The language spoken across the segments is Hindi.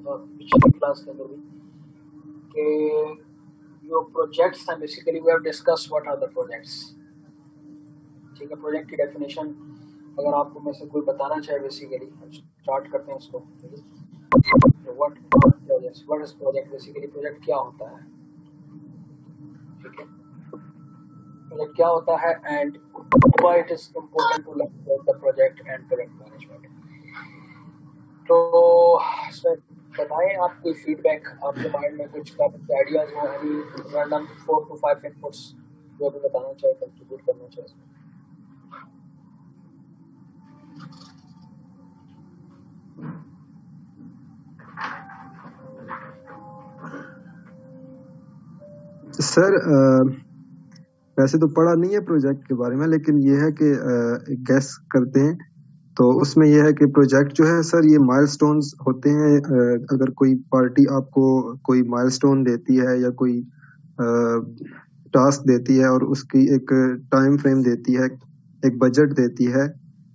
पिछली क्लास के अंदर भी कि जो प्रोजेक्ट्स हैं basically we have discuss what are the projects. ठीक है, प्रोजेक्ट की डेफिनेशन अगर आपको में से कोई बताना चाहे बेसिकली स्टार्ट करते हैं उसको। What projects, what is project, basically project क्या होता है। ठीक है, प्रोजेक्ट क्या होता है and why it is important to learn about the project and project management. तो सर बताएं, आप कोई फीडबैक आपके माइंड में कुछ आइडियाज हो, एनी रैंडम 4 to 5 इनपुट्स जो भी बताना चाहे, कंट्रीब्यूट करना चाहे। सर वैसे तो पढ़ा नहीं है प्रोजेक्ट के बारे में, लेकिन ये है कि गैस करते हैं तो उसमें यह है कि प्रोजेक्ट जो है सर ये माइलस्टोन्स होते हैं। अगर कोई पार्टी आपको कोई माइलस्टोन देती है या कोई टास्क देती है और उसकी एक टाइम फ्रेम देती है, एक बजट देती है,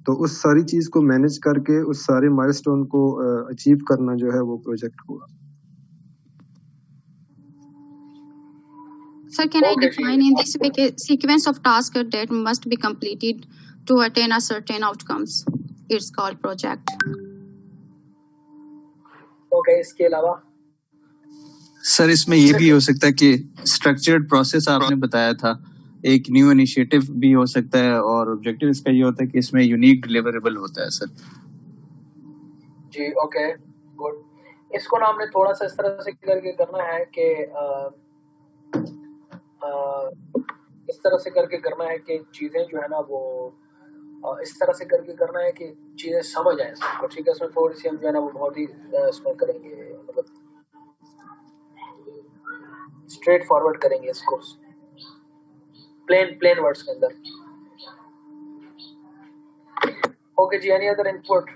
तो उस सारी चीज को मैनेज करके उस सारे माइलस्टोन को अचीव करना जो है वो प्रोजेक्ट होगा। Sir, can I define in this way a sequence of tasks that must be completed to attain a certain outcomes? It's called project. Okay, इसके अलावा सर इसमें ये भी हो सकता है कि स्ट्रक्चर्ड प्रोसेस आपने बताया था, एक न्यू इनिशिएटिव भी हो सकता है और ऑब्जेक्टिव इसका ये होता है कि इसमें यूनिक डिलीवरेबल होता है सर जी। ओके गुड, इसको ना हमने थोड़ा सा इस तरह से करके करना है कि इस तरह से करके करना है कि चीज़ें जो है ना वो इस तरह से करके करना है कि चीज़ें समझ आए सबको। ठीक है, उसमें थोड़ी सी हम जो है ना वो बहुत ही इसमें करेंगे, मतलब स्ट्रेट फॉरवर्ड करेंगे इसको प्लेन वर्ड्स के अंदर। ओके जी, any other input?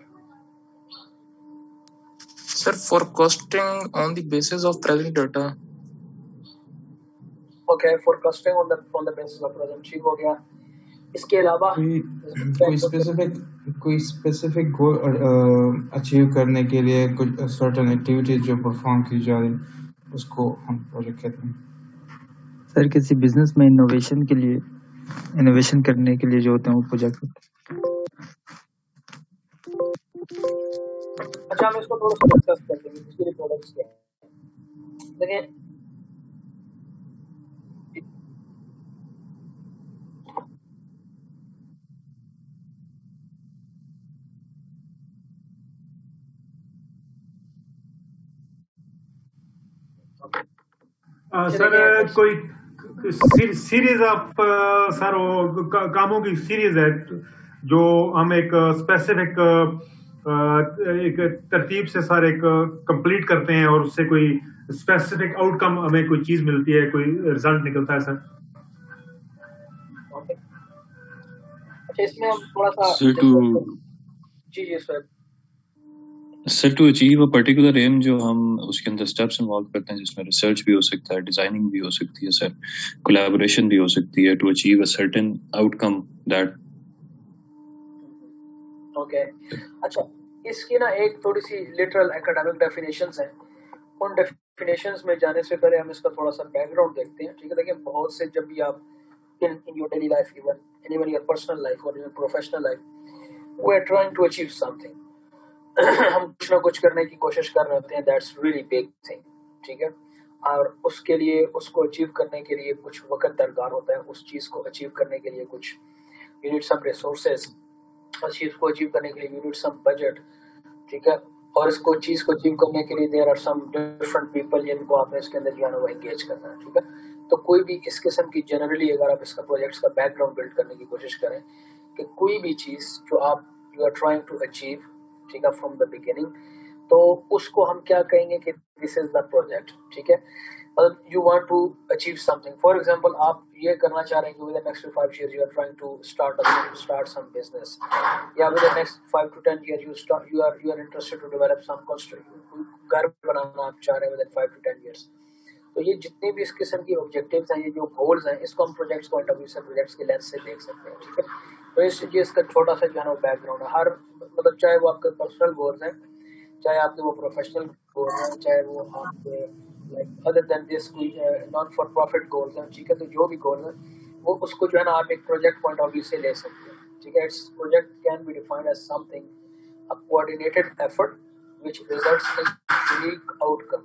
Sir, for costing on the basis of present data. Okay, forecasting on the basis of present, ठीक हो गया। इसके अलावा कोई स्पेसिफिक गोल अचीव करने के लिए कुछ सर्टेन एक्टिविटीज जो परफॉर्म की जाए उसको हम प्रोजेक्ट कहते हैं। सर किसी बिजनेस में इनोवेशन करने के लिए जो होते हैं वो प्रोजेक्ट होते हैं। अच्छा, हम इसको थोड़ा सा डिस्कस करते हैं इसके लिए प्रोडक्ट्स क्या है। देखिए सर कोई सीरीज ऑफ सर कामों की सीरीज है जो हम एक स्पेसिफिक एक तरतीब से सर एक कंप्लीट करते हैं और उससे कोई स्पेसिफिक आउटकम हमें कोई चीज मिलती है, कोई रिजल्ट निकलता है सर। अच्छा, इसमें हम थोड़ा सा जी sir to achieve a particular aim जो हम उसके अंदर स्टेप्स इन्वॉल्व करते हैं जिसमें रिसर्च भी हो सकता है, डिजाइनिंग भी हो सकती है सर, कोलैबोरेशन भी हो सकती है to achieve a certain outcome that. Okay, अच्छा इसकी ना एक थोड़ी सी लिटरल एकेडमिक डेफिनेशंस हैं। उन डेफिनेशंस में जाने से पहले हम इसका थोड़ा सा बैकग्राउंड देखते हैं। ठीक है, देखिए बहुत से जब भी आप in your daily life, even your personal life और even professional life, we are trying to achieve something. हम कुछ ना कुछ करने की कोशिश कर रहे होते हैं, दैट्स रियली बिग थिंग। ठीक है, और उसके लिए उसको अचीव करने के लिए कुछ वक्त दरकार होता है। उस चीज़ को अचीव करने के लिए कुछ यू नीड सम रिसोर्सेज, उस चीज़ को अचीव करने के लिए यू नीड सम बजट। ठीक है, और इसको चीज़ को अचीव करने के लिए there are some different people जिनको आपने इसके अंदर जो है वो एंगेज करना है। ठीक है, तो कोई भी इस किस्म की जनरली अगर आप इसका प्रोजेक्ट्स का बैकग्राउंड बिल्ड करने की कोशिश करें कि कोई भी चीज़ जो आप you are trying to achieve, ठीक है, फ्रॉम द बिगिनिंग, तो उसको हम क्या कहेंगे कि दिस इज द प्रोजेक्ट। ठीक है, you want to achieve something, for example आप ये करना चाह रहे हैं कि with the next 5 years you are trying to start some business, या with the next 5 to 10 years you are interested to develop some construction, घर बनाना आप चाह रहे हैं विद इन 5 to 10 years। तो ये जितने भी इस किस्म की ऑब्जेक्टिव्स हैं, ये जो गोल्स हैं, इसको हम प्रोजेक्ट्स पॉइंट ऑफ व्यू से, प्रोजेक्ट्स के लेंस से देख सकते हैं। ठीक है, तो ये इसका छोटा सा जो है ना बैकग्राउंड है। हर मतलब चाहे वो आपके पर्सनल गोल्स हैं, चाहे आपके वो प्रोफेशनल गोल्स हैं, चाहे वो आपके लाइक अदर देन दिस कोई नॉन फॉर प्रॉफिट गोल्स हैं, ठीक है। तो जो भी गोल्स हैं वो उसको जो है ना आप एक प्रोजेक्ट पॉइंट ऑफ व्यू से ले सकते हैं, ठीक है। It's project can be defined as something a coordinated effort which results in unique outcome,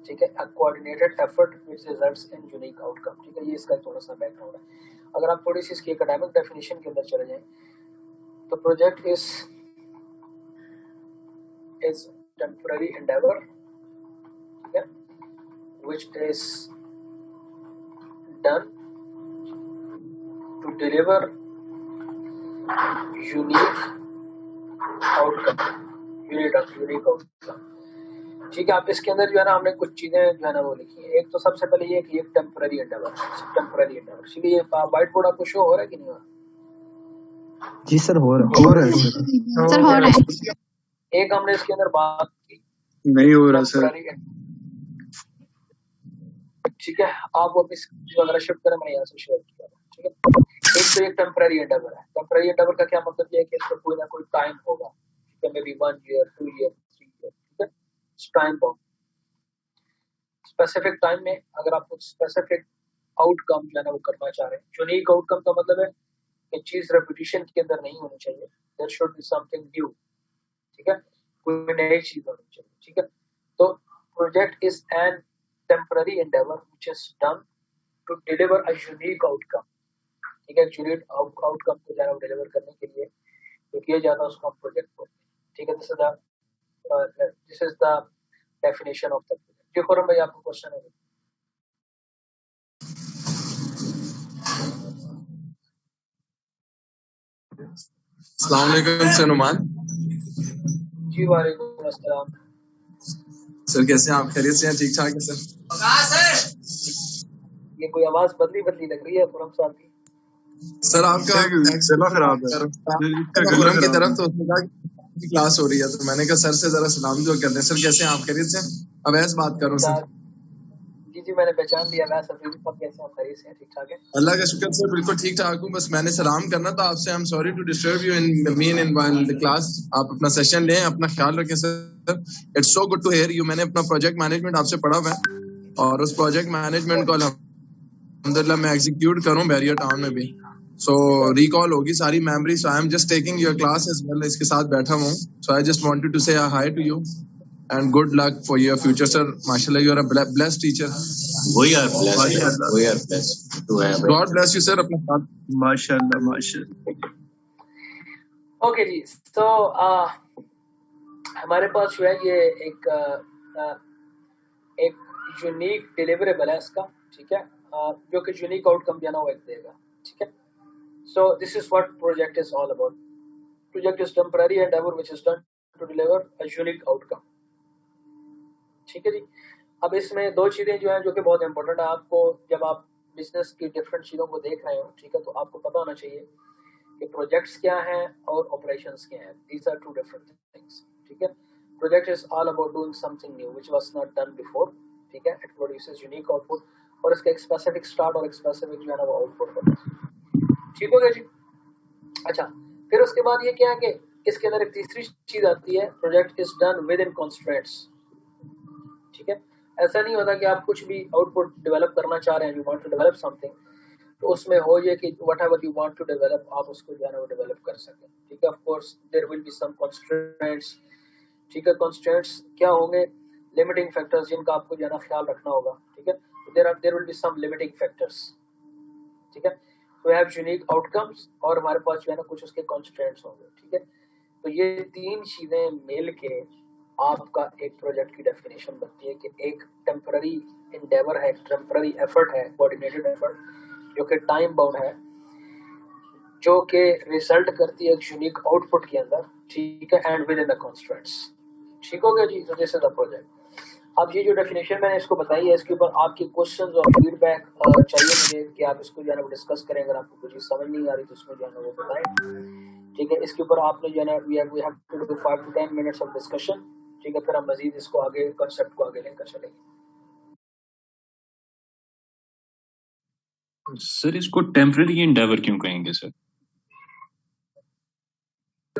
ठीक है। A coordinated effort which results in unique outcome, ठीक है। ये इसका थोड़ा सा बैकग्राउंड है। अगर आप थोड़ी सी इसकी एकेडमिक डेफिनेशन के अंदर चले जाएं तो project is temporary endeavor, okay, which is done to deliver unique outcome, unique outcome, ठीक है। आप इसके अंदर जो है ना हमने कुछ चीजें जो है ना वो लिखी है। एक तो सबसे पहले ये कि एक टेम्पररी एंडेवर, इसलिए ये व्हाइट बोर्ड आपको शो हो रहा है कि नहीं हो रहा? जी सर हो रहा है सर हो रहा है। एक हमने इसके अंदर बात की नहीं हो रहा सर, ठीक है। आप वो अपनी स्क्रीन वगैरह शिफ्ट करें, मैंने यहाँ से शेयर किया, ठीक है। एक तो एक टेम्पररी एंडेवर है। टेम्पररी एंडेवर का क्या मतलब ये है कि इसका कोई ना कोई टाइम होगा, ठीक है, may be 1 year 2 year 3 year, ठीक है। टाइम बाउंड, स्पेसिफिक टाइम में अगर आप कुछ स्पेसिफिक आउटकम जो है ना वो करना चाह रहे हैं। यूनिक आउटकम का मतलब है कि चीज रेपिटेशन के अंदर नहीं होनी चाहिए, there should be something new, ठीक है, कोई नई चीज होनी चाहिए, ठीक है। तो project is an temporary endeavour which is done to deliver a unique outcome, ठीक है। यूनिक आउटकम को जो है वो डिलीवर करने के लिए जो किया जाता है उसको हम प्रोजेक्ट बोलते हैं, ठीक है। This is the definition of the project. जी खुरम भाई आपको क्वेश्चन है? अस्सलाम वालेकुम सर नुमान। जी वालेकुम अस्सलाम सर, कैसे हैं आप? खैरियत से हैं? ठीक ठाक है सर? ये कोई आवाज बदली लग रही है खुरम साहब की। सर आपका गला खराब है खुरम की तरफ तो उसने कहा कि क्लास हो रही है, तो मैंने कहा सर से जरा सलाम जो करते हैं। सर कैसे हैं आप? खैरियत से? अवैस बात कर रहा हूँ सर। जी मैंने पहचान लिया। मैं सब कैसे हैं? खैरियत से हैं? ठीक ठाक है? अल्लाह का शुक्र सर, बिल्कुल ठीक ठाक हूँ। बस मैंने सलाम करना था आपसे। I am sorry to disturb you in the class. आप अपना सेशन लें, अपना ख्याल रखें sir. It's so good to hear you. मैंने अपना प्रोजेक्ट मैनेजमेंट आपसे पढ़ा हुआ है और उस प्रोजेक्ट मैनेजमेंट को अल्हम्दुलिल्लाह मैं एग्जीक्यूट करूँ बैरियर टाउन में भी। सो रिकॉल होगी सारी memory. So I am just taking your class as well. इसके साथ बैठा हूँ। So I just wanted to say hi to you and good luck for your future sir. Mashallah, you are a blessed teacher. We are blessed to have God bless you sir. अपना साथ माशाल्लाह। ओके जी, तो हमारे पास जो है ये एक यूनिक डिलीवरेबल है इसका, ठीक है, जो कि यूनिक आउटकम जो है ना वो एक देगा, ठीक है। So this is what project is all about. Project is temporary endeavour which is done to deliver a unique outcome, ठीक है जी। अब इसमें दो चीजें जो है जो कि बहुत इंपॉर्टेंट है। आपको जब आप बिजनेस की डिफरेंट चीजों को देख रहे हो, ठीक है, तो आपको पता होना चाहिए कि प्रोजेक्ट्स क्या हैं और ऑपरेशंस क्या हैं। These are two different things, ठीक है। Project is all about doing something new which was not done before, ठीक है। इट प्रोड्यूसेस यूनिक आउटपुट और इसका एक स्पेसिफिक स्टार्ट और एक स्पेसिफिक जो है ना वो आउटपुट होता है, ठीक हो गया जी। अच्छा, फिर उसके बाद ये क्या है कि इसके अंदर एक तीसरी चीज आती है, project is done with in constraints, ठीक है। ऐसा नहीं होता कि आप कुछ भी आउटपुट डेवलप करना चाह रहे हैं, you want to develop something, तो उसमें हो ये कि whatever you want to develop आप उसको जो है ना वो डेवलप कर सकें, ठीक है। Of course there will be some constraints, ठीक है। कंस्ट्रेंट्स क्या होंगे? लिमिटिंग फैक्टर्स जिनका आपको जो है ना ख्याल रखना होगा, ठीक है। There will be some limiting factors, ठीक है। तो वी हैव यूनिक आउटकम्स और हमारे पास जो है ना कुछ उसके कंस्ट्रेंट्स होंगे, ठीक है। तो ये तीन चीजें मिल के आपका एक प्रोजेक्ट की डेफिनेशन बनती है कि एक टेम्पररी एंडेवर है, टेम्पररी एफर्ट है, कोऑर्डिनेटेड एफर्ट जो कि टाइम बाउंड है, जो कि रिजल्ट करती है एक यूनिक आउटपुट के अंदर, ठीक है, and with in the constraints, ठीक हो गया जी। तो दिस इज द प्रोजेक्ट। अब ये जो डेफिनेशन मैंने इसको बताई है, इसके ऊपर आपके क्वेश्चंस और फीडबैक चाहिए मुझे कि आप इसको जो है ना वो डिस्कस करें। अगर आपको कुछ समझ नहीं आ रही तो उसमें जो है ना वो बताएं, ठीक है। इसके ऊपर आपने जो है ना we have to do 5 to 10 minutes of discussion, ठीक है। फिर हम मजीद इसको आगे कांसेप्ट को आगे लेकर चलेंगे। सर इसको टेम्पररी एंडेवर क्यों कहेंगे सर?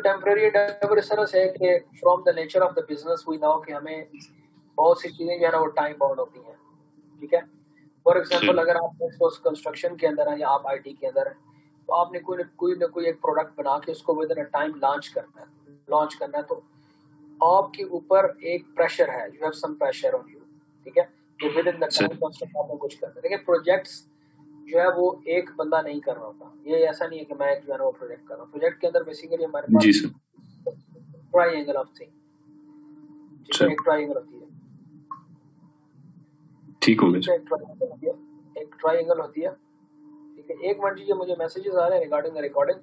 टेम्पररी एंडेवर इस तरह से है कि from the nature of the business we know कि हमें बहुत सी चीजें जो है ना वो टाइम बाउंड होती हैं, ठीक है। फॉर एग्जांपल अगर आप कंस्ट्रक्शन के अंदर हैं या आप आईटी के अंदर हैं, तो आपने कोई ना कोई एक प्रोडक्ट बना के उसको within a time launch करना है, तो आपके ऊपर एक प्रेशर है, you have some pressure on you, ठीक है, कि विद इन द टाइम आपने कुछ करना है। लेकिन प्रोजेक्ट्स जो है वो एक बंदा नहीं कर रहा होता, ये ऐसा नहीं है कि मैं जो है वो प्रोजेक्ट कर रहा हूँ। प्रोजेक्ट के अंदर बेसिकली हमारे पास जी सर, ट्रायंगल ऑफ थिंग, ठीक है, एक ट्रायंगल होती है, ठीक हो गया ठीक है, एक ट्रायंगल होती है, ठीक है। एक मिनट जी, मुझे मैसेजेस आ रहे हैं रिगार्डिंग द रिकॉर्डिंग,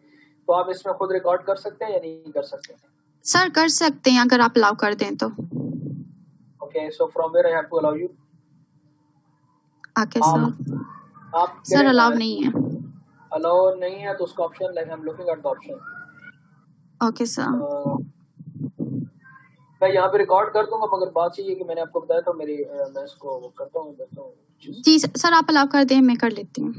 तो आप इसमें खुद रिकॉर्ड कर सकते हैं या नहीं कर सकते हैं? सर कर सकते हैं अगर आप अलाउ कर दें तो। Okay, so from where I have to allow you? Okay sir. आप सर अलाउ नहीं है। अलाउ नहीं है तो उसका option, like I am looking at the option. Okay sir. मैं यहाँ पे रिकॉर्ड कर दूंगा, मगर बात ये है कि मैंने आपको बताया था मेरी मैं इसको करता हूँ, देखता हूँ। जी सर आप अलाउ कर दें, मैं कर लेती हूँ।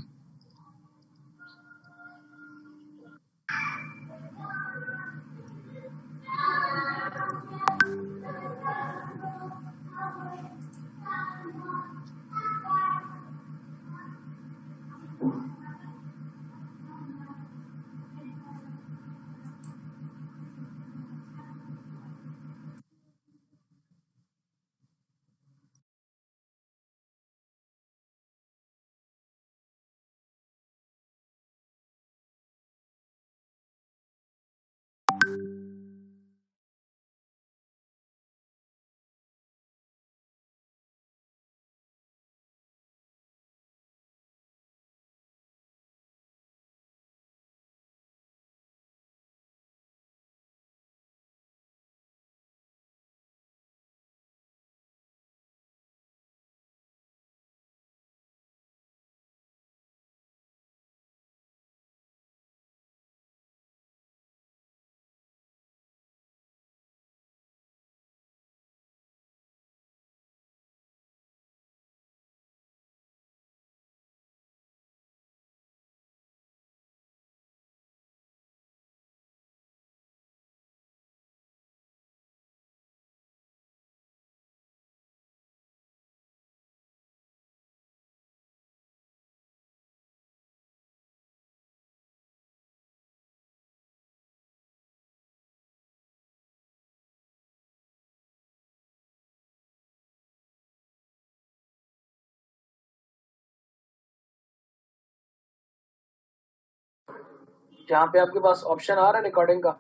जहाँ पे आपके पास ऑप्शन आ रहा है रिकॉर्डिंग का,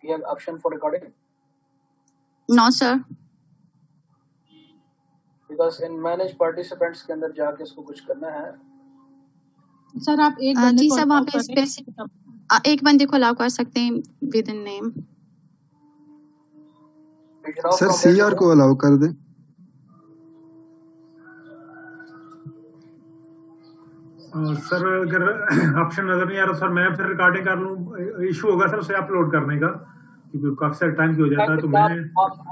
ये option for recording? No sir. Because in manage participants के अंदर जाके इसको कुछ करना है। सर आप एक बंदे जी को सर वहाँ allow पे करें। स्पेसिफिक एक बंदे को अलाउ कर सकते हैं with in name. Sir CR को अलाउ कर दें। सर अगर ऑप्शन नजर नहीं आ रहा सर, मैं फिर रिकॉर्डिंग कर लूँ, इशू होगा सर उसे अपलोड करने का, क्योंकि काफी सारा टाइम हो जाता है। तो मैं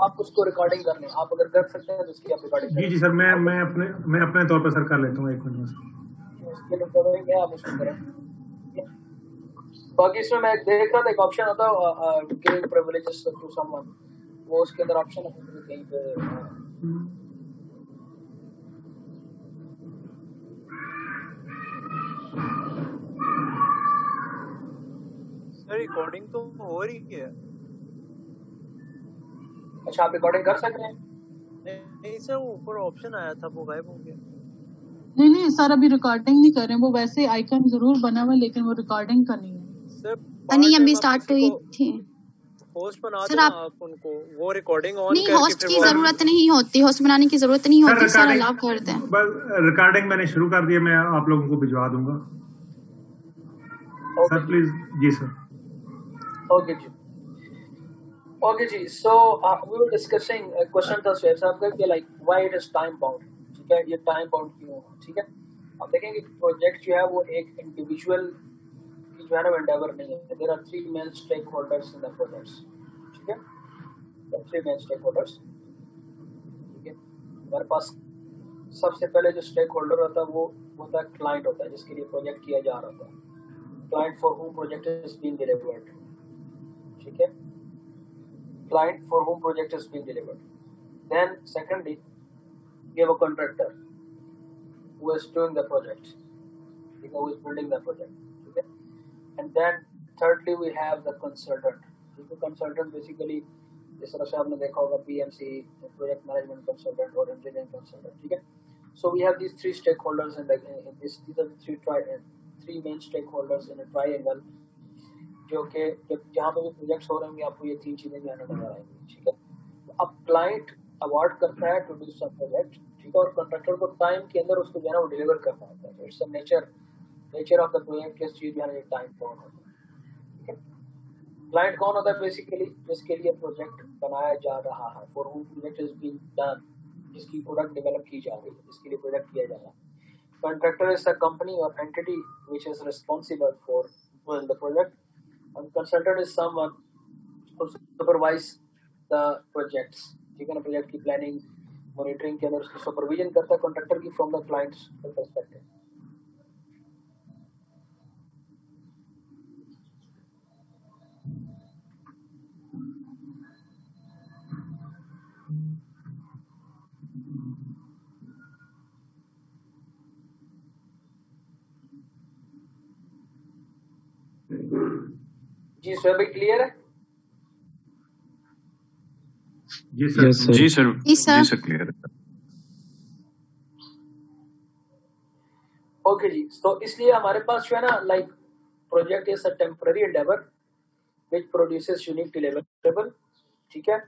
आप उसको रिकॉर्डिंग कर लें, आप अगर कर सकते हैं तो उसकी आप रिकॉर्डिंग जी सर, मैं अपने तौर पर सर कर लेता हूँ, एक मिनट में उसके लिए करेंगे, आप उसको करें। बाकी इसमें मैं देख रहा था एक ऑप्शन होता है गिविंग प्रिविलेजेस टू समवन, वो उसके अंदर ऑप्शन है कहीं पे। सर रिकॉर्डिंग तो हो रही है। अच्छा, आप रिकॉर्डिंग कर सकते हैं? नहीं सर, वो ऊपर ऑप्शन आया था वो गायब हो गया। नहीं सर अभी रिकॉर्डिंग नहीं कर रहे हैं, वो वैसे आइकन जरूर बना हुआ है लेकिन वो रिकॉर्डिंग का नहीं है। सर नहीं अभी स्टार्ट हुई थी। होस्ट बना सर देना आप उनको, वो रिकॉर्डिंग ऑन नहीं करके होस्ट फिर की वो जरूरत नहीं होती, होस्ट बनाने की जरूरत नहीं होती सर, अलाउ कर दें। रिकॉर्डिंग मैंने शुरू कर दिया, मैं आप लोगों को भिजवा दूंगा सर, प्लीज। जी सर। ओके जी, ओके जी। So we were discussing question था सुहेब साहब का कि like why it is time bound, ठीक है, ये टाइम बाउंड क्यों है, ठीक है। आप देखेंगे प्रोजेक्ट जो है वो एक इंडिविजुअल की जो है ना एंडेवर नहीं है। There are 3 main stakeholders in the projects, ठीक है, 3 मेन स्टेक होल्डर्स, ठीक है। हमारे पास सबसे पहले जो स्टेक होल्डर होता है वो होता है क्लाइंट, होता है जिसके लिए प्रोजेक्ट किया जा रहा होता है, client for home project is being delivered, ठीक है, client for whom project is being delivered. Then secondly, we have a contractor who is doing the project, who is building the project. Okay? And then thirdly, we have the consultant. The consultant basically, जिस तरह से आपने देखा होगा PMC, project management consultant और engineering consultant. ठीक है? So we have these three stakeholders in this. These are the three main stakeholders in a triangle. जो कि जहाँ पे भी प्रोजेक्ट्स हो रहे होंगे आपको ये तीन चीजें ध्यान नजर आएंगी. ठीक है, तो अब क्लाइंट अवार्ड करता है टू डू सम प्रोजेक्ट. ठीक है, और कॉन्ट्रैक्टर को टाइम के अंदर उसको जो है ना वो डिलीवर करना होता है. It's nature of the project. किस चीज में टाइम कौन होता है. ठीक है, क्लाइंट कौन होता है बेसिकली, जिसके लिए प्रोजेक्ट बनाया जा रहा है, for whom project is being done, जिसकी प्रोडक्ट डेवलप की जा रही है, जिसके लिए प्रोजेक्ट किया जा रहा है. Contractor is a company or entity which is responsible for doing the project, and consultant is someone who supervise the projects. ठीक है ना, प्रोजेक्ट की प्लानिंग मॉनिटरिंग के अंदर उसकी सुपरविजन करता है कॉन्ट्रैक्टर की फ्रॉम द क्लाइंट्स पर्सपेक्टिव. जी सर, भाई क्लियर है? जी सर. Yes, sir. जी सर. जी सर. जी सर, क्लियर है. ओके जी, तो इसलिए हमारे पास जो है ना, like project is a temporary endeavour which produces unique deliverable. ठीक है,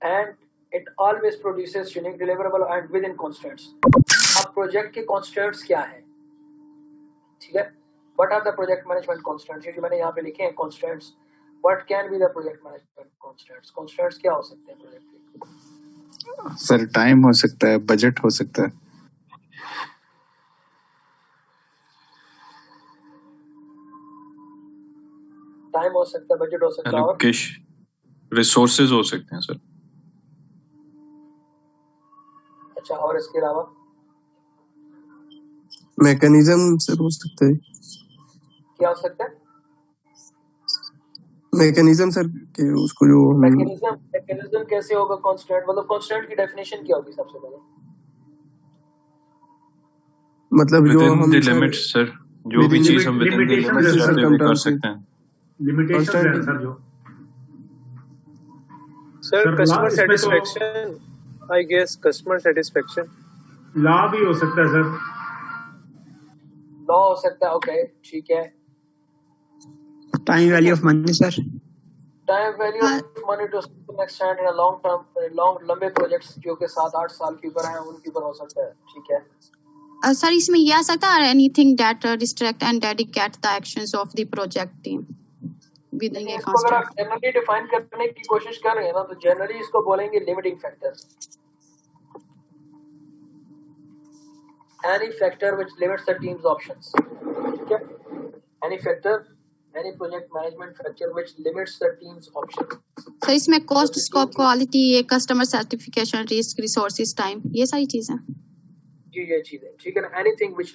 and it always produces unique deliverable and within constants. अब प्रोजेक्ट के कॉन्स्टेंट्स क्या है? ठीक है, what are the project management constants? जो मैंने यहाँ पे लिखे हैं constants. What can be the project management constants? Constants क्या हो सकते हैं प्रोजेक्ट के? सर टाइम हो सकता है, बजट हो सकता है. टाइम हो सकता है, बजट हो सकता है, और एलोकेशन रिसोर्सेज हो सकते हैं सर. अच्छा, और इसके अलावा मैकेनिज्म सर हो सकता है. क्या हो सकता है? मैकेनिज्म सर के उसको जो मैकेनिज्म कैसे होगा कांस्टेंट? मतलब कांस्टेंट की डेफिनेशन क्या होगी सबसे पहले? मतलब जो हम लिमिट्स सर, जो भी चीज हम विद इन द लिमिट्स चाहते हैं कर सकते हैं. लिमिटेशंस है सर. जो sir customer satisfaction, I guess customer satisfaction. Law भी हो सकता है सर. लॉ हो सकता है. ओके, ठीक है. Time value of money sir. Time value of money to some extent in a long term, लंबे प्रोजेक्ट्स जो कि 7-8 साल के ऊपर हैं उनके ऊपर हो सकता है. ठीक है सर, इसमें ये आ सकता है anything that distract and dedicate the actions of the project team within a इसको अगर आप कांस्टेंट. जनरली डिफाइन करने की कोशिश कर रहे हैं ना, तो जनरली इसको बोलेंगे limiting factors. Any factor which limits the team's options. ठीक है, any factor, any project management factor which limits the team's options. Sir इसमें cost, scope, quality, customer certification, risk, resources, time, ये सारी चीजें. जी ये चीजें. ठीक है ना, anything which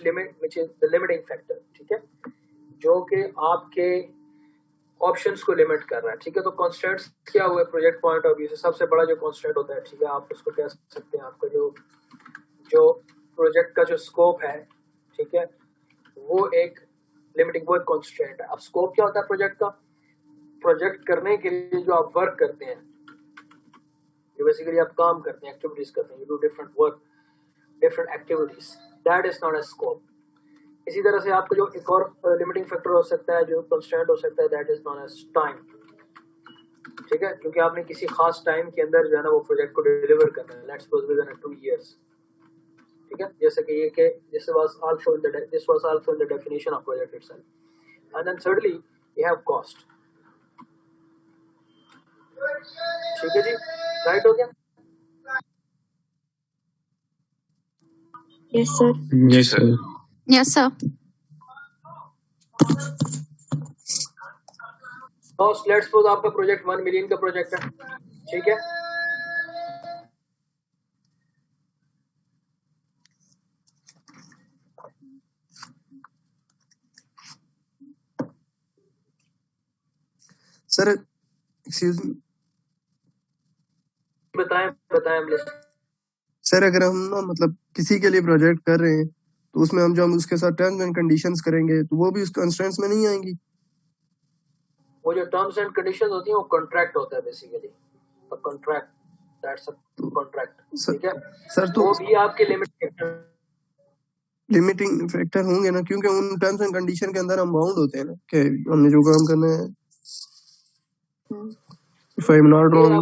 is the limiting factor. ठीक है, जो कि आपके ऑप्शंस को लिमिट कर रहा है. ठीक है, तो कॉन्स्टेंट्स क्या हुए प्रोजेक्ट पॉइंट ऑफ व्यू से? सबसे बड़ा जो कॉन्स्टेंट होता है, ठीक है, आप उसको कह सकते हैं आपका जो प्रोजेक्ट का जो स्कोप है, ठीक है, वो एक लिमिटिंग, वो एक कॉन्स्टेंट है. अब स्कोप क्या होता है प्रोजेक्ट का? प्रोजेक्ट करने के लिए जो आप वर्क करते हैं, जो बेसिकली आप काम करते हैं, एक्टिविटीज करते हैं, you do different work, different activities, that is not a scope. इसी तरह से आपका जो एक और लिमिटिंग फैक्टर हो सकता है, जो कंस्ट्रेंट हो सकता है, that is known as time. ठीक है, क्योंकि आपने किसी खास टाइम के अंदर जो है ना वो प्रोजेक्ट को डिलीवर करना है. Let's suppose with in 2 years. ठीक है, जैसे कि ये कि this was also in the definition of project itself. And then thirdly we have cost. ठीक है जी, राइट हो गया? Yes sir. जी sir. Yes sir. Now let's suppose आपका प्रोजेक्ट 1 million का प्रोजेक्ट है. ठीक है, सर एक्सक्यूज मी बताएं बताएं हम लिस्ट। सर, अगर हम ना मतलब किसी के लिए प्रोजेक्ट कर रहे हैं तो उसमें हम उसके साथ टर्म्स एंड कंडीशंस करेंगे तो वो भी उस कंस्ट्रेंट्स में नहीं आएंगी। वो जो टर्म्स एंड कंडीशंस होती हैं वो कॉन्ट्रैक्ट होता है बेसिकली, तो कॉन्ट्रैक्ट, दैट्स अ कॉन्ट्रैक्ट, ठीक है। सर तो वो भी आपके लिमिटिंग फैक्टर होंगे ना, क्योंकि उन टर्म्स एंड कंडीशन के अंदर हम बाउंड होते हैं ना कि हमने जो काम करना है। If I am not wrong,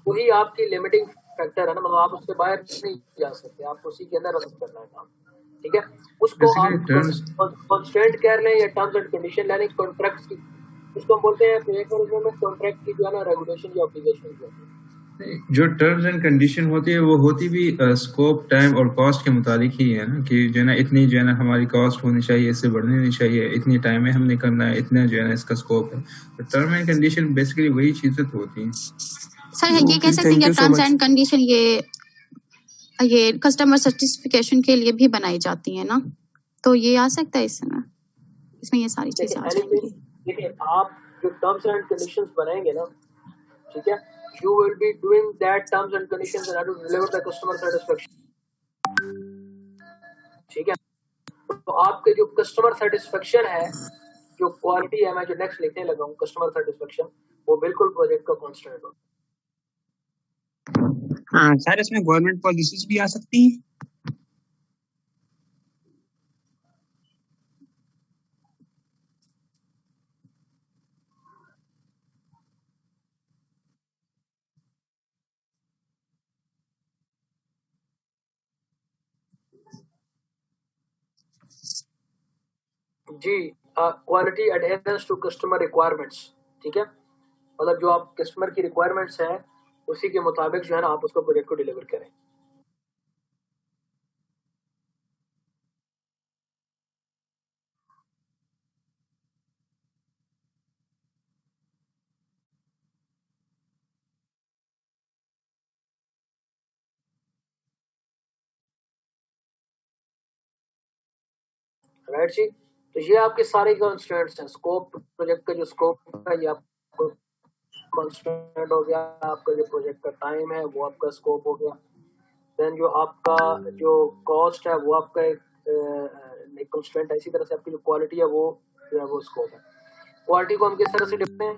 वही आपकी लिमिटिंग फैक्टर है ना, मतलब आप उससे बाहर नहीं जा सकते, आपको उसी के अंदर रन करना है काम, ठीक है। उसको आप कॉन्स्टेंट कह रहे हैं या टर्म्स एंड कंडीशन, यानी कॉन्ट्रैक्ट की, उसको हम बोलते हैं प्रोजेक्ट मैनेजमेंट में कॉन्ट्रैक्ट की जो है ना रेगुलेशन या ऑब्लिगेशन होती है। जो टर्म्स एंड कंडीशन होती है वो होती भी स्कोप, टाइम और कॉस्ट के मुताबिक ही है ना, कि जो है ना इतनी जो है ना हमारी कॉस्ट होनी चाहिए, इससे बढ़नी नहीं चाहिए, इतनी टाइम में हमने करना है, इतना जो है ना इसका स्कोप है। तो टर्म एंड कंडीशन बेसिकली वही चीजें तो होती हैं। सर ये कह सकते हैं कि टर्म्स एंड कंडीशन ये कस्टमर सेटिस्फिकेशन के लिए भी बनाई जाती है ना, तो ये आ सकता है इसमें ये सारी चीजें आ जाएंगी। देखिए आप जो टर्म्स एंड कंडीशंस बनाएंगे ना, ठीक है, you will be doing that terms and conditions in order to deliver the customer satisfaction, ठीक है। तो आपके जो कस्टमर सेटिस्फेक्शन है, जो क्वालिटी है, मैं जो नेक्स्ट लिखने लगा हूँ कस्टमर सेटिस्फेक्शन, वो बिल्कुल प्रोजेक्ट का कांस्टेंट हो। हाँ सर, इसमें गवर्नमेंट पॉलिसीज भी आ सकती हैं। जी, quality adherence to customer requirements, ठीक है, मतलब जो आप कस्टमर की रिक्वायरमेंट्स है उसी के मुताबिक जो है ना आप उसको प्रोजेक्ट को डिलीवर करें। राइट जी, तो ये आपके सारे कंस्ट्रेंट्स हैं। स्कोप, प्रोजेक्ट का जो स्कोप है ये आपको कंस्ट्रेंट हो गया, आपका जो प्रोजेक्ट का टाइम है वो आपका स्कोप हो गया, देन जो आपका जो कॉस्ट है वो आपका एक कंस्ट्रेंट है, इसी तरह से आपकी जो क्वालिटी है वो जो है वो स्कोप है। क्वालिटी को हम किस तरह से देखते हैं?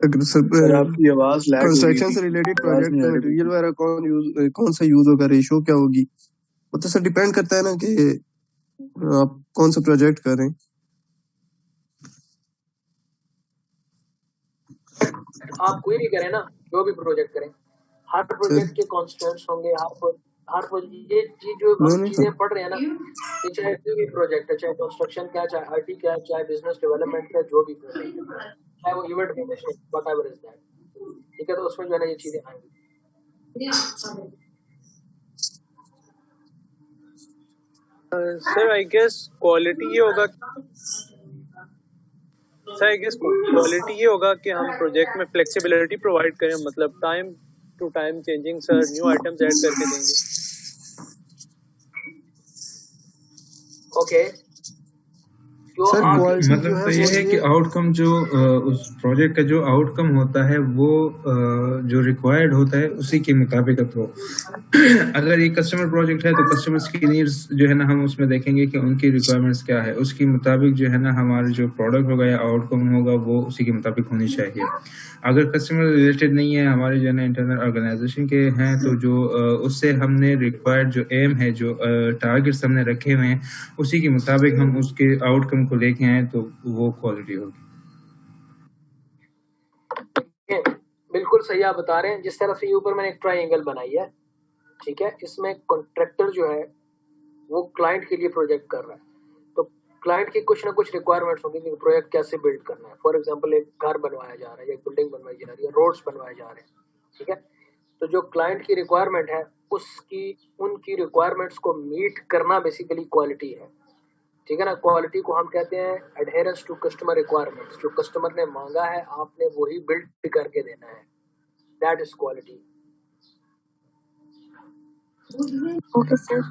अगर सर आपकी आवाज लैग हो रही कंस्ट्रक्शन थी, से रिलेटेड आवाज प्रोजेक्ट नहीं आ में रही मटेरियल वगैरह कौन सा यूज होगा, रेशो क्या होगी, वो तो सर डिपेंड करता है ना कि आप कौन सा प्रोजेक्ट कर रहे हैं। आप कोई भी करें ना, जो भी प्रोजेक्ट करें, हर प्रोजेक्ट के कॉन्स्टेंट्स होंगे, हर ये चीज जो हम चीजें पढ़ रहे हैं ना, ये चाहे कोई भी प्रोजेक्ट है, चाहे कंस्ट्रक्शन का, चाहे आईटी का, चाहे बिजनेस डेवलपमेंट का, जो भी प्रोजेक्ट है, चाहे वो event management, whatever is that, ठीक है, तो उसमें जो है ना ये चीजें आएंगी। सर आई गेस क्वालिटी ये होगा, सर आई गेस क्वालिटी ये होगा कि हम प्रोजेक्ट में फ्लेक्सिबिलिटी प्रोवाइड करें, मतलब time to time changing sir new items add करके देंगे। ओके, सर मतलब तो ये है कि आउटकम जो उस प्रोजेक्ट का जो आउटकम होता है वो जो रिक्वायर्ड होता है उसी के मुताबिक हो। अगर ये कस्टमर प्रोजेक्ट है तो कस्टमर्स की नीड्स जो है ना हम उसमें देखेंगे कि उनकी रिक्वायरमेंट्स क्या है, उसके मुताबिक जो है ना हमारा जो प्रोडक्ट होगा या आउटकम होगा वो उसी के मुताबिक होनी चाहिए। अगर कस्टमर रिलेटेड नहीं है, हमारे जो है ना इंटरनल ऑर्गेनाइजेशन के हैं, तो जो उससे हमने रिक्वायर्ड जो एम है, जो टारगेट्स हमने रखे हुए हैं, उसी के मुताबिक हम उसके आउटकम को लेके आए तो वो क्वालिटी होगी। बिल्कुल सही आप बता रहे हैं। जिस तरह से ये ऊपर मैंने एक ट्रायंगल बनाई है, ठीक है, इसमें कॉन्ट्रैक्टर जो है वो क्लाइंट के लिए प्रोजेक्ट कर रहा है, तो क्लाइंट की कुछ ना कुछ रिक्वायरमेंट्स होंगी कि प्रोजेक्ट कैसे बिल्ड करना है। फॉर एग्जांपल एक घर बनवाया जा रहा है, एक बिल्डिंग बनवाई जा रही है, रोड्स बनवाए जा रहे हैं, ठीक है, तो जो क्लाइंट की रिक्वायरमेंट है उनकी रिक्वायरमेंट्स को मीट करना बेसिकली क्वालिटी है, ठीक है ना। क्वालिटी को हम कहते हैं एडहेरेंस टू कस्टमर रिक्वायरमेंट्स, जो कस्टमर ने मांगा है आपने वही बिल्ड करके देना है, that is quality. Okay sir.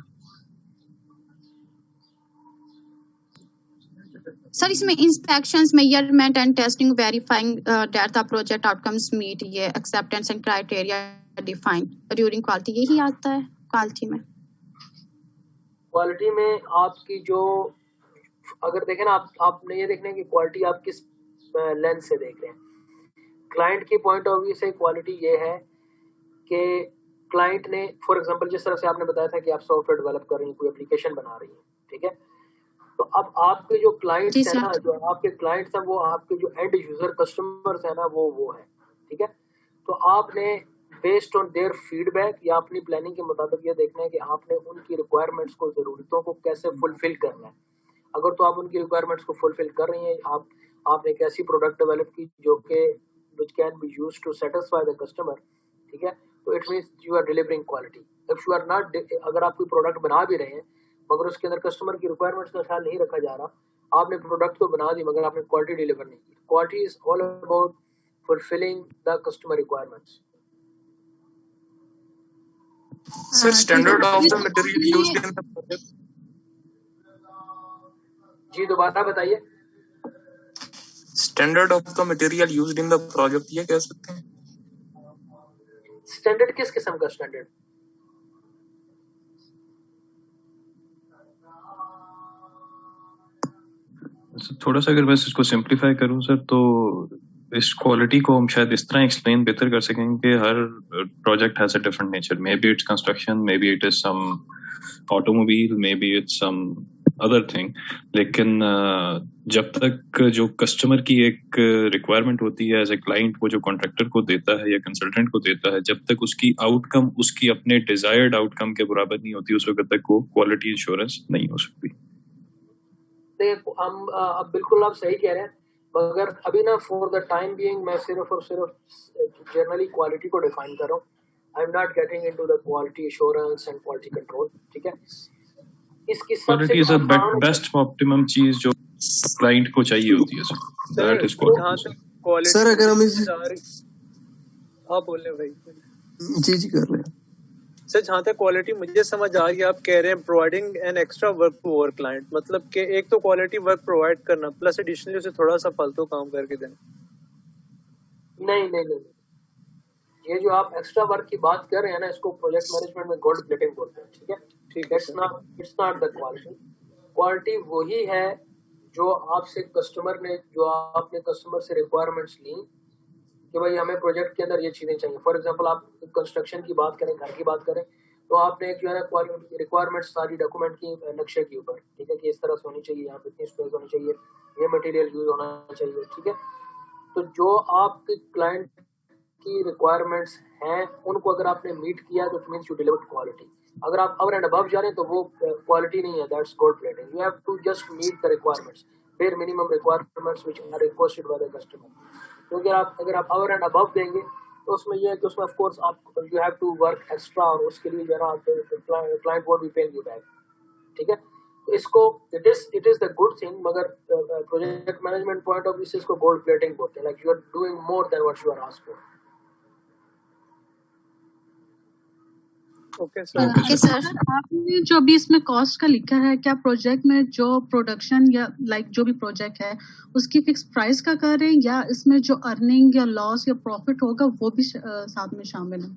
Sir इसमें inspections, measurement and testing, verifying that the project outcomes meet ये acceptance and criteria defined during quality, यही आता है क्वालिटी में? क्वालिटी में आपकी जो, अगर देखें ना, आपने ये देखना है कि क्वालिटी आप किस लेंस से देख रहे हैं। क्लाइंट की पॉइंट ऑफ व्यू से क्वालिटी ये है कि क्लाइंट ने, फॉर एग्जांपल जिस तरह से आपने बताया था कि आप सॉफ्टवेयर डेवलप कर रही हैं, कोई एप्लीकेशन बना रही हैं, ठीक है, तो अब आपके जो क्लाइंट्स हैं ना, जो आपके क्लाइंट्स हैं, वो आपके जो एंड यूजर कस्टमर्स हैं ना, वो है, ठीक है। तो आपने बेस्ड ऑन देयर फीडबैक या अपनी प्लानिंग के मुताबिक ये देखना है कि आपने उनकी रिक्वायरमेंट्स को, ज़रूरतों को कैसे फुलफिल करना है। अगर तो आप उनकी रिक्वायरमेंट्स को फुलफिल कर रही हैं, आपने एक ऐसी प्रोडक्ट डेवलप की जो कि which can be used to satisfy the customer, ठीक है, तो it means you are delivering quality. If you are not, अगर आप कोई प्रोडक्ट बना भी रहे हैं मगर उसके अंदर कस्टमर की रिक्वायरमेंट्स का ख्याल नहीं रखा जा रहा, आपने प्रोडक्ट तो बना दी मगर आपने क्वालिटी डिलीवर नहीं की। Quality is all about fulfilling the customer requirements. Sir standard of the material used in the project, जी दोबारा बताइए। Standard of the material used in the project, ये कह सकते हैं? स्टैंडर्ड किस किस्म का स्टैंडर्ड? थोड़ा सा अगर मैं इसको सिंप्लीफाई करूं सर, तो इस क्वालिटी को हम शायद इस तरह एक्सप्लेन बेहतर कर सकेंगे कि हर project has a different nature. Maybe it's construction, maybe it is some automobile, maybe it's some other thing, लेकिन जब तक जो कस्टमर की एक रिक्वायरमेंट होती है एज ए क्लाइंट, वो जो कॉन्ट्रैक्टर को देता है या कंसल्टेंट को देता है, जब तक उसकी आउटकम उसकी अपने डिजायर्ड आउटकम के बराबर नहीं होती, उस वक्त तक वो क्वालिटी इंश्योरेंस नहीं हो सकती। हम अब बिल्कुल आप सही कह रहे हैं, मगर अभी ना फॉर द टाइम बीइंग मैं सिर्फ और सिर्फ जनरली क्वालिटी को डिफाइन कर रहा हूँ। I am not getting into the quality assurance and quality control, ठीक है। इसकी quality is the best optimum चीज जो क्लाइंट को चाहिए होती है sir, that is quality. Sir अगर हम इस, आप बोल रहे भाई जी कर रहे हैं सर, जहाँ तक क्वालिटी मुझे समझ आ रही है, आप कह रहे हैं providing an extra work to our client, मतलब कि एक तो क्वालिटी वर्क प्रोवाइड करना प्लस एडिशनली उसे थोड़ा सा फालतू काम करके देना। नहीं, ये जो आप एक्स्ट्रा वर्क की बात कर रहे हैं ना, इसको प्रोजेक्ट मैनेजमेंट में गोल्ड प्लेटिंग बोलते हैं, ठीक है। It's not the quality. Quality वही है जो आपसे कस्टमर ने, जो आपने कस्टमर से रिक्वायरमेंट्स ली कि भाई हमें प्रोजेक्ट के अंदर ये चीज़ें चाहिए। फॉर एग्जांपल आप कंस्ट्रक्शन की बात करें, घर की बात करें, तो आपने एक जो है ना रिक्वायरमेंट्स सारी डॉक्यूमेंट की नक्शे के ऊपर, ठीक है, कि इस तरह से होनी चाहिए, यहाँ पे इतनी स्पेस होनी चाहिए, ये मटेरियल यूज होना चाहिए, ठीक है। तो जो आपके क्लाइंट की रिक्वायरमेंट्स हैं उनको अगर आपने मीट किया तो it means you delivered quality. अगर आप ओवर एंड अबव जा रहे हैं तो वो क्वालिटी नहीं है, that's gold plating. You have to just meet the requirements, bare minimum requirements which are requested by the customer। क्योंकि अगर आप ओवर एंड अबव देंगे तो उसमें ये है कि उसमें ऑफ कोर्स आप you have to work extra, और उसके लिए जो है ना client won't be paying you back, ठीक है। तो इसको it is the good thing, मगर project management point of view से इसको गोल्ड प्लेटिंग बोलते हैं, like you are doing more than what you are asked for. Okay sir, आपने जो अभी इसमें कॉस्ट का लिखा है, क्या प्रोजेक्ट में जो प्रोडक्शन या लाइक जो भी प्रोजेक्ट है उसकी फिक्स प्राइस का कर रहे हैं, या इसमें जो अर्निंग या लॉस या प्रॉफिट होगा वो भी साथ में शामिल है?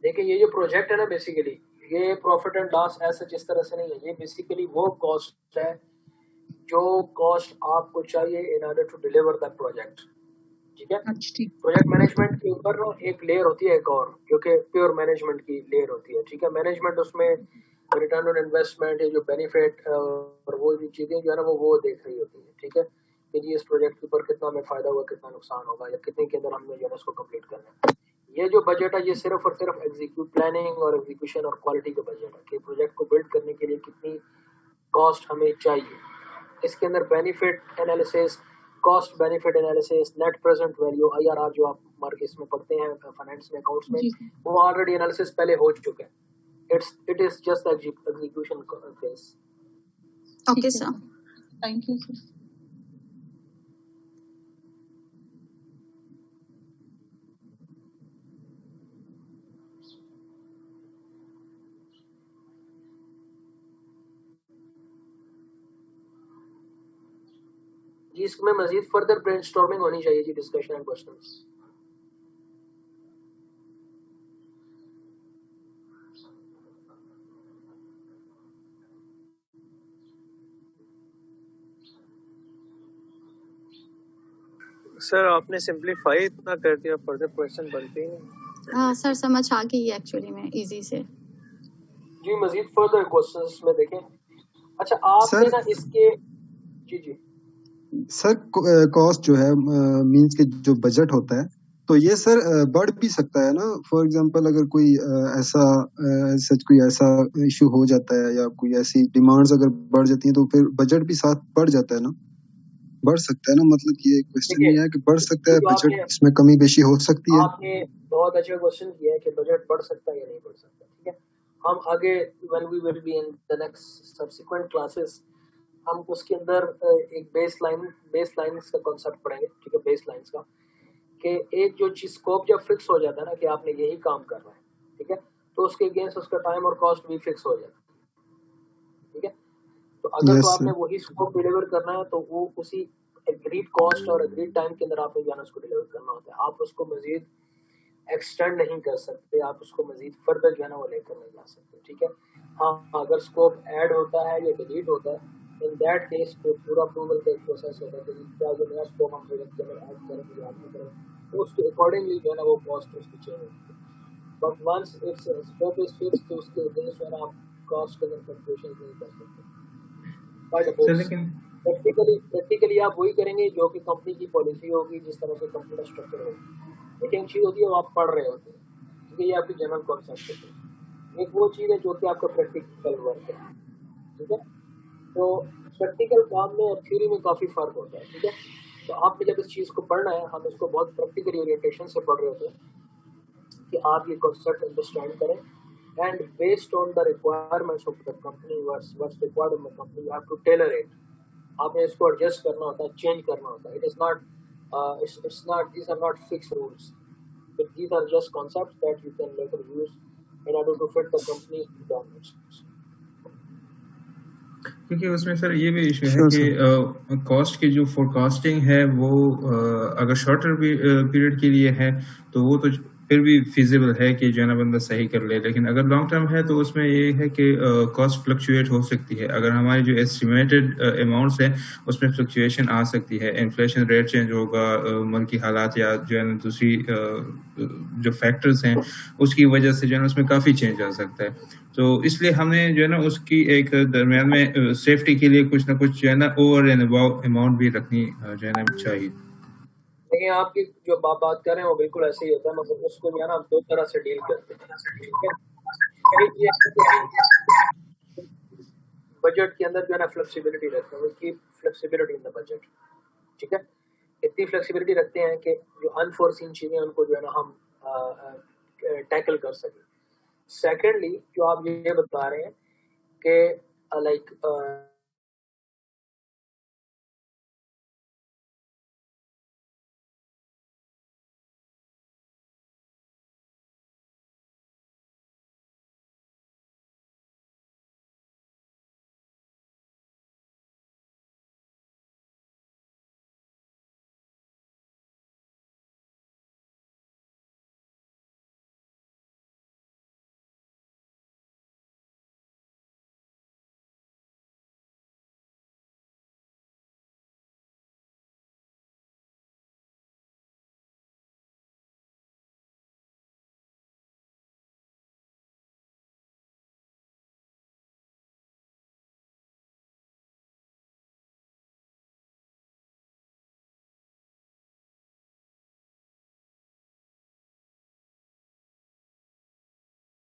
देखिए ये जो प्रोजेक्ट है ना, बेसिकली ये प्रॉफिट एंड लॉस ऐसा जिस तरह से नहीं है, ये बेसिकली वो कॉस्ट है जो कॉस्ट आपको चाहिए in order to deliver the project, ठीक है। प्रोजेक्ट मैनेजमेंट के ऊपर एक लेयर होती है एक और, जो कि प्योर मैनेजमेंट की लेयर होती है, ठीक है। मैनेजमेंट उसमें रिटर्न ऑन इन्वेस्टमेंट, जो बेनिफिट और वो जो चीज़ें जो है ना वो देख रही होती है, ठीक है, कि जी इस प्रोजेक्ट के ऊपर कितना हमें फायदा हुआ, कितना नुकसान होगा, या कितने के अंदर हमने जो है उसको कंप्लीट करना है। ये जो बजट है ये सिर्फ और सिर्फ एग्जीक्यूट प्लानिंग और एग्जीक्यूशन और क्वालिटी का बजट है कि प्रोजेक्ट को बिल्ड करने के लिए कितनी कॉस्ट हमें चाहिए। इसके अंदर benefit analysis, cost benefit analysis, net present value, IRR जो आप मार्केट्स में पढ़ते हैं फाइनेंस में, अकाउंट्स में, वो ऑलरेडी एनालिसिस पहले हो चुका है। It is just execution phase. Okay sir, thank you sir. जी इसमें मजीद फर्दर ब्रेनस्टॉर्मिंग होनी चाहिए जी, डिस्कशन एंड क्वेश्चंस। सर आपने सिंपलीफाई इतना कर दिया, फर्दर क्वेश्चन बनते ही नहीं। हाँ सर समझ आ गई एक्चुअली में इजी से। जी मजीद फर्दर क्वेश्चंस में देखें। अच्छा आपने ना इसके जी सर कॉस्ट जो है मींस के जो बजट होता है तो ये सर बढ़ भी सकता है ना। फॉर एग्जांपल अगर कोई कोई ऐसा इशू हो जाता है या कोई ऐसी डिमांड्स अगर बढ़ जाती हैं तो फिर बजट भी साथ बढ़ जाता है ना, बढ़ सकता है ना। मतलब ये क्वेश्चन ये है कि बढ़ सकता है बजट, इसमें कमी बेशी हो सकती है। आपने बहुत अच्छा क्वेश्चन किया है कि बजट बढ़ सकता है या नहीं बढ़ सकता। ठीक है, हम आगे when we will be in the next subsequent classes हम उसके अंदर एक बेसलाइंस का कॉन्सेप्ट पढ़ेंगे। ठीक है, बेसलाइंस का कि एक जो चीज स्कोप जब फिक्स हो जाता है ना कि आपने यही काम करना है, ठीक है, तो उसके अगेंस्ट उसका टाइम और कॉस्ट भी फिक्स हो जाता है। ठीक है, तो अगर तो आपने वही स्कोप डिलीवर करना है तो वो उसी एग्रीड कॉस्ट और एग्रीड टाइम के अंदर आपने जाना उसको डिलीवर करना होता है। आप उसको मजीद एक्सटेंड नहीं कर सकते, आप उसको मजीद फर्दर जो है ना वो लेकर नहीं जा सकते। ठीक है, हाँ अगर स्कोप ऐड होता है या डिलीट होता है इन दैट केस तो पूरा अप्रूवल का एक प्रोसेस होता है कि क्या जो नया स्कोप हम प्रोजेक्ट के अंदर ऐड करेंगे या नहीं करेंगे तो उसके अकॉर्डिंगली जो है ना वो कॉस्ट उसकी चेंज होती है। But once it's scope is fix तो उसके अगेंस्ट जो है ना आप कॉस्ट के अंदर फ्लक्चुएशन नहीं कर सकते। लेकिन प्रैक्टिकली आप वही करेंगे जो कि कंपनी की पॉलिसी होगी, जिस तरह से कंपनी का स्ट्रक्चर होगा। लेकिन चीज़ होती है वो आप पढ़ रहे होते हैं क्योंकि ये आपकी जनरल कॉन्सेप्ट है। एक वो चीज़ है जो कि आपका प्रैक्टिकल वर्क है। ठीक है, तो प्रैक्टिकल काम में और थ्योरी में काफ़ी फ़र्क होता है। ठीक है, तो आपने जब इस चीज़ को पढ़ना है हम इसको बहुत प्रैक्टिकल ओरिएंटेशन से पढ़ रहे होते हैं कि आप ये कॉन्सेप्ट अंडरस्टैंड करें and based on the requirements of the company what's required in the company you have to tailor it. आपने इसको एडजस्ट करना होता है, चेंज करना होता है। It is not these are not fixed rules, but these are just concepts that you can later use in order to fit the company's requirements. क्योंकि उसमें सर ये भी इशू है कि कॉस्ट की जो फोरकास्टिंग है वो अगर शॉर्टर पीरियड के लिए है तो वो तो फिर भी फिजिबल है कि जो है ना बंदा सही कर ले, लेकिन अगर लॉन्ग टर्म है तो उसमें ये है कि कॉस्ट फ्लक्चुएट हो सकती है। अगर हमारी जो एस्टिमेटेड अमाउंट्स है उसमें फ्लक्चुएशन आ सकती है, इन्फ्लेशन रेट चेंज होगा, मुल्की हालात या जो है ना दूसरी जो फैक्टर्स हैं उसकी वजह से जो है ना उसमें काफ़ी चेंज आ सकता है। तो इसलिए हमें जो है ना उसकी एक दरमियान में सेफ्टी के लिए कुछ ना कुछ जो है ना ओवर एंड अबाव अमाउंट भी रखनी जो है ना चाहिए। देखिए आपकी जो बात कर रहे हैं वो बिल्कुल ऐसे ही होता है, मतलब उसको जो है ना दो तरह से डील करते हैं। ठीक है, बजट के अंदर जो है ना फ्लेक्सिबिलिटी रखते हैं, keep flexibility in the budget. ठीक है, इतनी फ्लेक्सिबिलिटी रखते हैं कि जो अनफोर्सीन चीज़ें उनको जो है ना हम टैकल कर सकें। सेकेंडली जो आप ये बता रहे हैं कि लाइक